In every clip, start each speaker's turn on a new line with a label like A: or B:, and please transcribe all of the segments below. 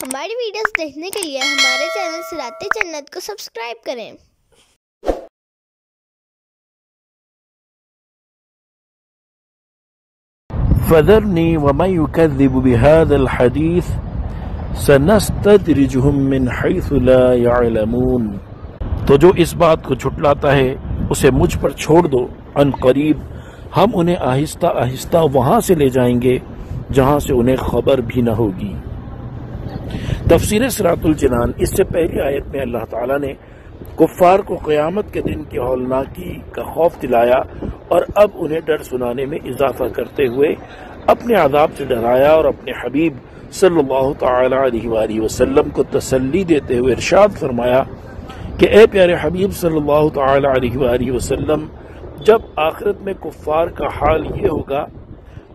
A: ہماری ویڈیوز دیکھنے کے لیے ہمارے چینل صراط جنت کو سبسکرائب کریں۔
B: فذرني ومن يكذب بهذا الحديث سنستدرجهم من حيث لا يعلمون۔ تو جو اس بات کو جھٹلاتا ہے اسے مجھ پر چھوڑ دو، عن قریب ہم انہیں آہستہ آہستہ وہاں سے لے جائیں گے جہاں سے انہیں خبر بھی نہ ہوگی۔ تفسیر صراط الجنان، اس سے پہلی آیت میں اللہ تعالیٰ نے کفار کو قیامت کے دن کی ہولناکی کا خوف دلایا اور اب انہیں ڈر سنانے میں اضافہ کرتے ہوئے اپنے عذاب سے ڈرایا اور اپنے حبیب صلی اللہ تعالی علیہ وآلہ وسلم کو تسلی دیتے ہوئے ارشاد فرمایا کہ اے پیارے حبیب صلی اللہ تعالی علیہ وآلہ وسلم، جب آخرت میں کفار کا حال یہ ہوگا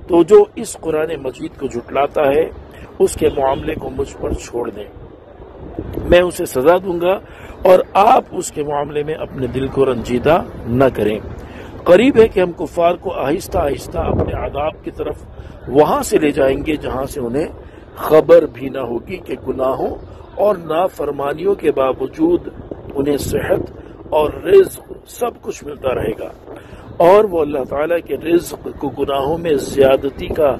B: تو جو اس قرآن مجید کو جھٹلاتا ہے اس کے معاملے کو مجھ پر چھوڑ دیں، میں اسے سزا دوں گا اور آپ اس کے معاملے میں اپنے دل کو رنجیدہ نہ کریں۔ قریب ہے کہ ہم کفار کو آہستہ آہستہ اپنے عذاب کی طرف وہاں سے لے جائیں گے جہاں سے انہیں خبر بھی نہ ہوگی کہ گناہوں اور نافرمانیوں کے باوجود انہیں صحت اور رزق سب کچھ ملتا رہے گا، اور وہ اللہ تعالیٰ کے رزق کو گناہوں میں زیادتی کا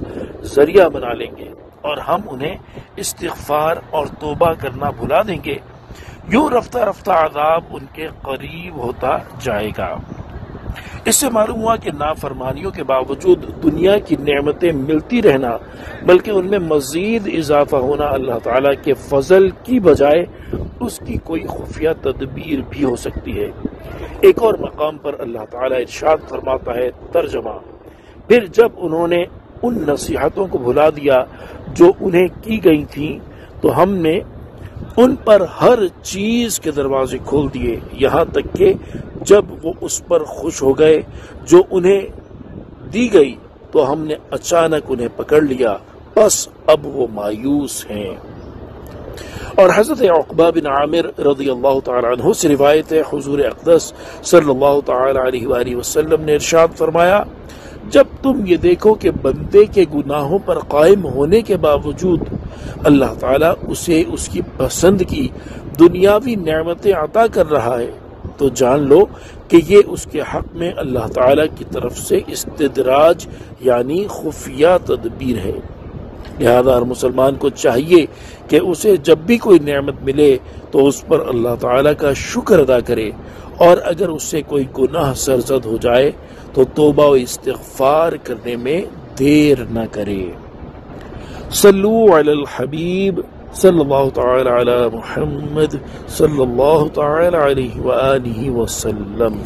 B: ذریعہ بنا لیں گے اور ہم انہیں استغفار اور توبہ کرنا بھلا دیں گے۔ یوں رفتہ رفتہ عذاب ان کے قریب ہوتا جائے گا۔ اس سے معلوم ہوا کہ نافرمانیوں کے باوجود دنیا کی نعمتیں ملتی رہنا بلکہ ان میں مزید اضافہ ہونا اللہ تعالیٰ کے فضل کی بجائے اس کی کوئی خفیہ تدبیر بھی ہو سکتی ہے۔ ایک اور مقام پر اللہ تعالیٰ ارشاد فرماتا ہے، ترجمہ، پھر جب انہوں نے ان نصیحتوں کو بھلا دیا جو انہیں کی گئی تھیں تو ہم نے ان پر ہر چیز کے دروازے کھول دیے، یہاں تک کہ جب وہ اس پر خوش ہو گئے جو انہیں دی گئی تو ہم نے اچانک انہیں پکڑ لیا، بس اب وہ مایوس ہیں۔ اور حضرت عقبہ بن عامر رضی اللہ تعالی عنہ سے روایت ہے، حضور اقدس صلی اللہ تعالی علیہ وآلہ وسلم نے ارشاد فرمایا، جب تم یہ دیکھو کہ بندے کے گناہوں پر قائم ہونے کے باوجود اللہ تعالیٰ اسے اس کی پسند کی دنیاوی نعمتیں عطا کر رہا ہے تو جان لو کہ یہ اس کے حق میں اللہ تعالیٰ کی طرف سے استدراج یعنی خفیہ تدبیر ہے۔ لہذا ہر مسلمان کو چاہیے کہ اسے جب بھی کوئی نعمت ملے تو اس پر اللہ تعالیٰ کا شکر ادا کرے، اور اگر اس سے کوئی گناہ سرزد ہو جائے تو توبہ و استغفار کرنے میں دیر نہ کرے۔ صلو علی الحبیب صلی اللہ تعالی علی محمد صلی اللہ تعالی علیہ وآلہ وسلم۔